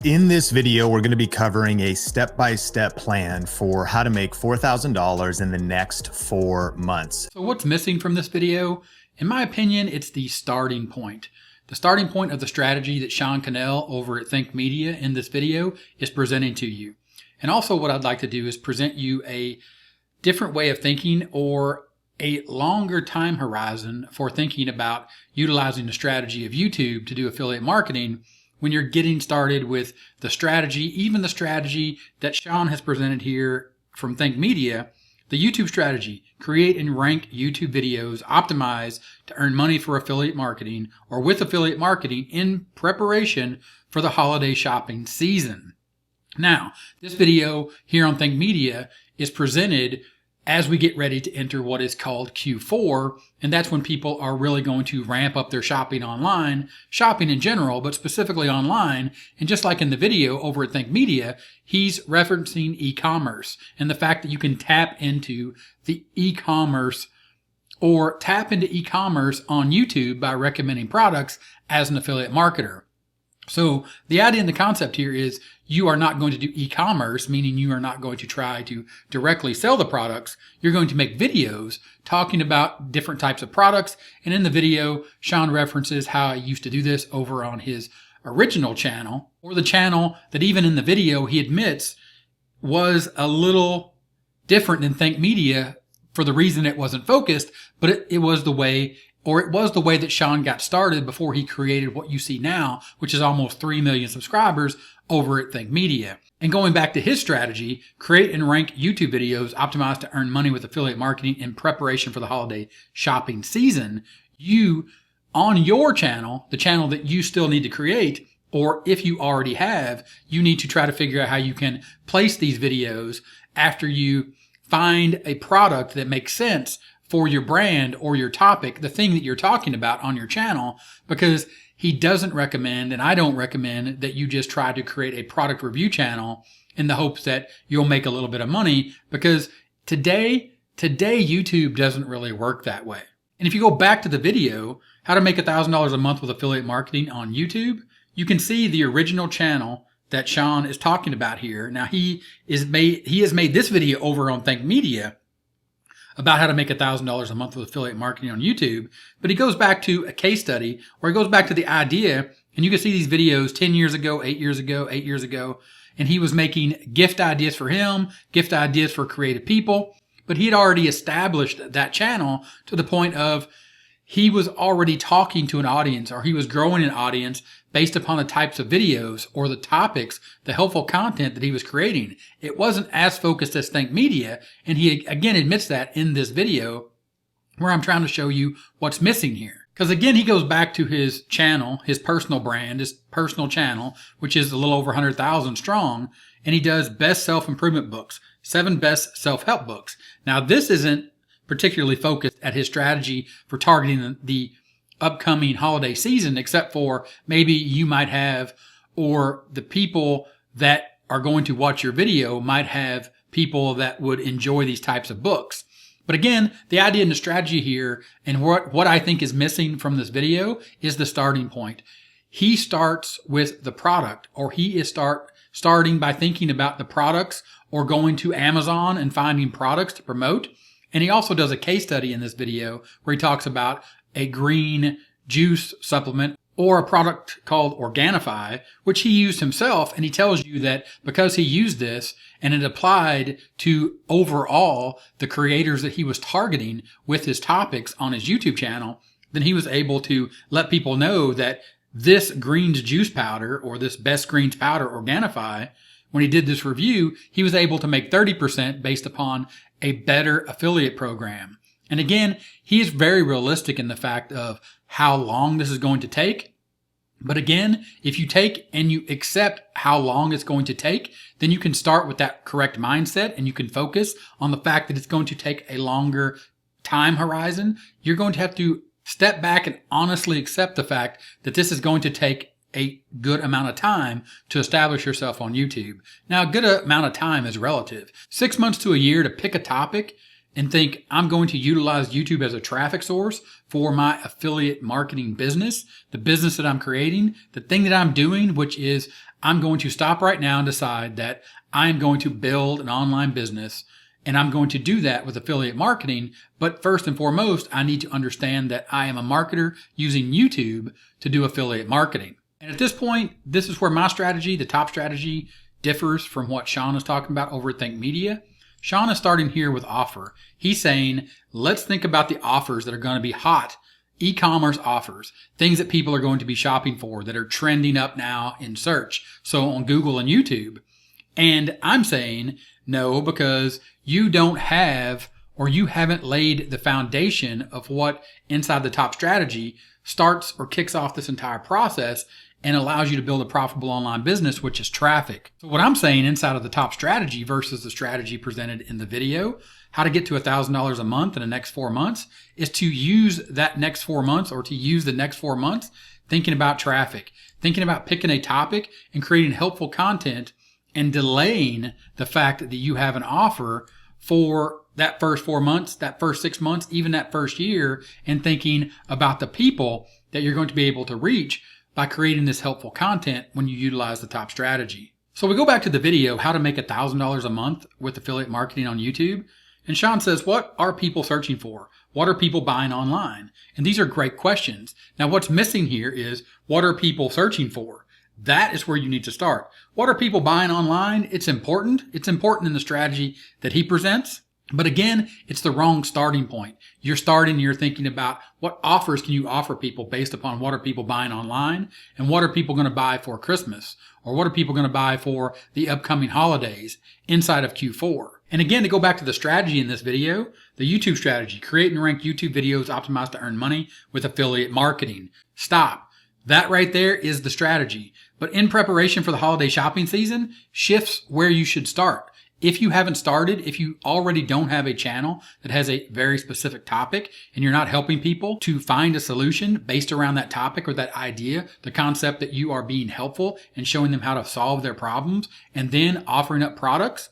In this video, we're going to be covering a step-by-step plan for how to make $4,000 in the next 4 months. So what's missing from this video? In my opinion, it's the starting point. The starting point of the strategy that Sean Cannell over at Think Media in this video is presenting to you. And also what I'd like to do is present you a different way of thinking or a longer time horizon for thinking about utilizing the strategy of YouTube to do affiliate marketing when you're getting started with the strategy, even the strategy that Sean has presented here from Think Media, the YouTube strategy: create and rank YouTube videos optimized to earn money for affiliate marketing or with affiliate marketing in preparation for the holiday shopping season. Now, this video here on Think Media is presented as we get ready to enter what is called Q4, and that's when people are really going to ramp up their shopping online, shopping in general, but specifically online. And just like in the video over at Think Media, he's referencing e-commerce and the fact that you can tap into the e-commerce or tap into e-commerce on YouTube by recommending products as an affiliate marketer. So the idea and the concept here is you are not going to do e-commerce, meaning you are not going to try to directly sell the products. You're going to make videos talking about different types of products. And in the video, Sean references how he used to do this over on his original channel, or the channel that even in the video he admits was a little different than Think Media for the reason it wasn't focused, but it was the way that Sean got started before he created what you see now, which is almost 3 million subscribers over at Think Media. And going back to his strategy, create and rank YouTube videos optimized to earn money with affiliate marketing in preparation for the holiday shopping season, you, on your channel, the channel that you still need to create, or if you already have, you need to try to figure out how you can place these videos after you find a product that makes sense for your brand or your topic, the thing that you're talking about on your channel, because he doesn't recommend, and I don't recommend, that you just try to create a product review channel in the hopes that you'll make a little bit of money, because today YouTube doesn't really work that way. And if you go back to the video, how to make $1,000 a month with affiliate marketing on YouTube, you can see the original channel that Sean is talking about here. Now he has made this video over on Think Media about how to make $1,000 a month with affiliate marketing on YouTube. But he goes back to a case study, or he goes back to the idea, and you can see these videos 10 years ago, 8 years ago, 8 years ago, and he was making gift ideas for him, gift ideas for creative people, but he had already established that channel to the point of he was already talking to an audience, or he was growing an audience based upon the types of videos or the topics, the helpful content that he was creating. It wasn't as focused as Think Media, and he again admits that in this video where I'm trying to show you what's missing here. Because again, he goes back to his channel, his personal brand, his personal channel, which is a little over 100,000 strong, and he does best self-improvement books, 7 best self-help books. Now, this isn't particularly focused at his strategy for targeting the upcoming holiday season, except for maybe you might have, or the people that are going to watch your video might have people that would enjoy these types of books. But again, the idea and the strategy here, and what I think is missing from this video, is the starting point. He starts with the product, or he is starting by thinking about the products or going to Amazon and finding products to promote. And he also does a case study in this video where he talks about a green juice supplement or a product called Organifi, which he used himself. And he tells you that because he used this and it applied to overall the creators that he was targeting with his topics on his YouTube channel, then he was able to let people know that this greens juice powder, or this best greens powder Organifi, when he did this review, he was able to make 30% based upon a better affiliate program. And again, he is very realistic in the fact of how long this is going to take. But again, if you take and you accept how long it's going to take, then you can start with that correct mindset and you can focus on the fact that it's going to take a longer time horizon. You're going to have to step back and honestly accept the fact that this is going to take a good amount of time to establish yourself on YouTube. Now, a good amount of time is relative. 6 months to a year to pick a topic and think I'm going to utilize YouTube as a traffic source for my affiliate marketing business, the business that I'm creating, the thing that I'm doing, which is I'm going to stop right now and decide that I'm going to build an online business, and I'm going to do that with affiliate marketing. But first and foremost, I need to understand that I am a marketer using YouTube to do affiliate marketing. And at this point, this is where my strategy, the top strategy, differs from what Sean is talking about over at Think Media. Sean is starting here with offer. He's saying, let's think about the offers that are going to be hot, e-commerce offers, things that people are going to be shopping for that are trending up now in search. So on Google and YouTube. And I'm saying no, because you don't have, or you haven't laid the foundation of what inside the top strategy starts or kicks off this entire process and allows you to build a profitable online business, which is traffic. So what I'm saying inside of the top strategy versus the strategy presented in the video, how to get to $1,000 a month in the next 4 months, is to use that next 4 months, or to use the next 4 months thinking about traffic, thinking about picking a topic and creating helpful content, and delaying the fact that you have an offer for that first 4 months, that first 6 months, even that first year, and thinking about the people that you're going to be able to reach by creating this helpful content when you utilize the top strategy. So we go back to the video, how to make $1,000 a month with affiliate marketing on YouTube. And Sean says, what are people searching for? What are people buying online? And these are great questions. Now, what's missing here is, what are people searching for? That is where you need to start. What are people buying online? It's important. It's important in the strategy that he presents. But again, it's the wrong starting point. You're thinking about what offers can you offer people based upon what are people buying online, and what are people going to buy for Christmas, or what are people going to buy for the upcoming holidays inside of Q4. And again, to go back to the strategy in this video, the YouTube strategy, create and rank YouTube videos optimized to earn money with affiliate marketing. Stop. That right there is the strategy. But in preparation for the holiday shopping season, shifts where you should start. If you haven't started, if you already don't have a channel that has a very specific topic and you're not helping people to find a solution based around that topic or that idea, the concept that you are being helpful and showing them how to solve their problems, and then offering up products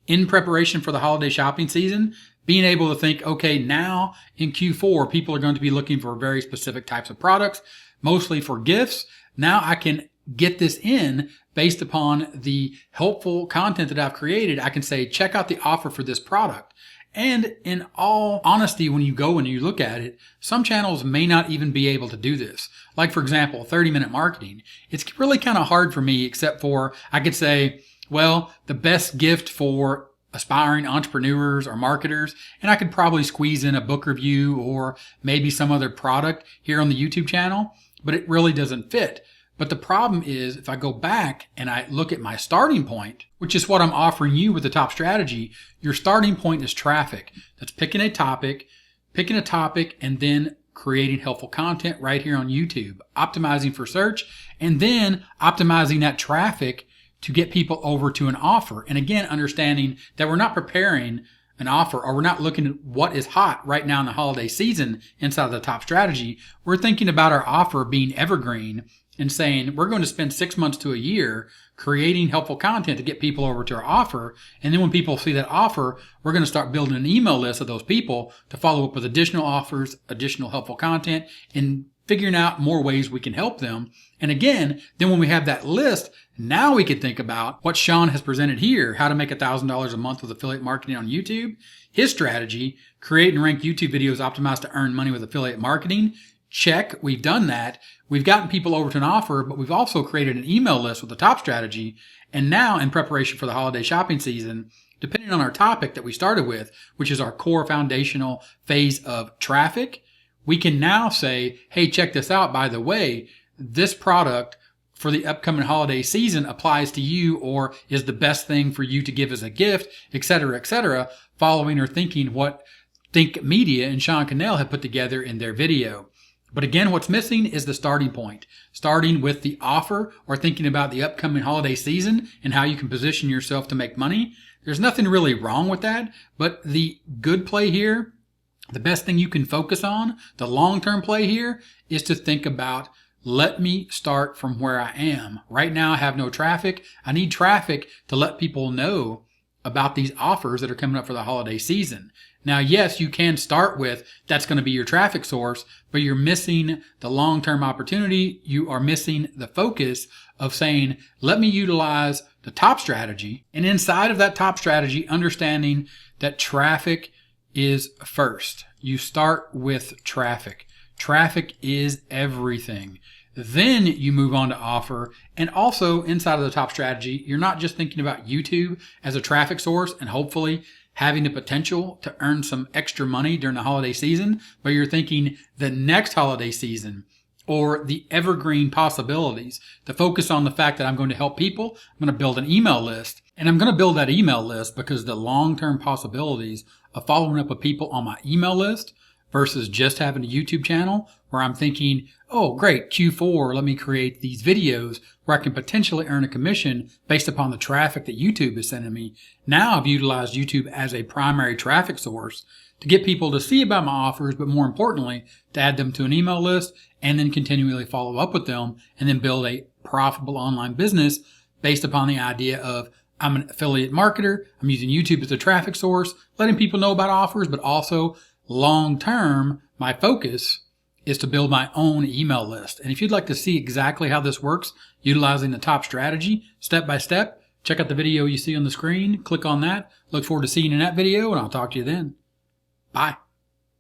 in preparation for the holiday shopping season, being able to think, okay, now in Q4, people are going to be looking for very specific types of products, mostly for gifts. Now I can get this in based upon the helpful content that I've created. I can say, check out the offer for this product. And in all honesty, when you go and you look at it, some channels may not even be able to do this. Like, for example, 30-minute marketing. It's really kind of hard for me, except for I could say, well, the best gift for aspiring entrepreneurs or marketers, and I could probably squeeze in a book review or maybe some other product here on the YouTube channel, but it really doesn't fit. But the problem is, if I go back and I look at my starting point, which is what I'm offering you with the top strategy, your starting point is traffic. That's picking a topic, and then creating helpful content right here on YouTube, optimizing for search, and then optimizing that traffic to get people over to an offer. And again, understanding that we're not preparing an offer, or we're not looking at what is hot right now in the holiday season inside of the top strategy. We're thinking about our offer being evergreen and saying we're going to spend 6 months to a year creating helpful content to get people over to our offer. And then when people see that offer, we're going to start building an email list of those people to follow up with additional offers, additional helpful content, and figuring out more ways we can help them. And again, then when we have that list, now we can think about what Sean has presented here, how to make $1,000 a month with affiliate marketing on YouTube. His strategy, create and rank YouTube videos optimized to earn money with affiliate marketing. Check, we've done that. We've gotten people over to an offer, but we've also created an email list with the top strategy. And now in preparation for the holiday shopping season, depending on our topic that we started with, which is our core foundational phase of traffic, we can now say, hey, check this out. By the way, this product for the upcoming holiday season applies to you, or is the best thing for you to give as a gift, etc., following or thinking what Think Media and Sean Cannell have put together in their video. But again, what's missing is the starting point, starting with the offer or thinking about the upcoming holiday season and how you can position yourself to make money. There's nothing really wrong with that, but the good play here, the best thing you can focus on, the long-term play here, is to think about, let me start from where I am. Right now, I have no traffic. I need traffic to let people know about these offers that are coming up for the holiday season. Now, yes, you can start with that's going to be your traffic source, but you're missing the long-term opportunity. You are missing the focus of saying, let me utilize the top strategy. And inside of that top strategy, understanding that traffic is first. You start with traffic. Traffic is everything. Then you move on to offer. And also inside of the top strategy, you're not just thinking about YouTube as a traffic source and hopefully having the potential to earn some extra money during the holiday season, but you're thinking the next holiday season or the evergreen possibilities, to focus on the fact that I'm going to help people. I'm going to build an email list, and I'm going to build that email list because the long-term possibilities of following up with people on my email list versus just having a YouTube channel where I'm thinking, oh, great, Q4, let me create these videos where I can potentially earn a commission based upon the traffic that YouTube is sending me. Now I've utilized YouTube as a primary traffic source to get people to see about my offers, but more importantly, to add them to an email list and then continually follow up with them and then build a profitable online business based upon the idea of I'm an affiliate marketer. I'm using YouTube as a traffic source, letting people know about offers, but also long term, my focus is to build my own email list. And if you'd like to see exactly how this works, utilizing the top strategy step by step, check out the video you see on the screen. Click on that. Look forward to seeing you in that video, and I'll talk to you then. Bye.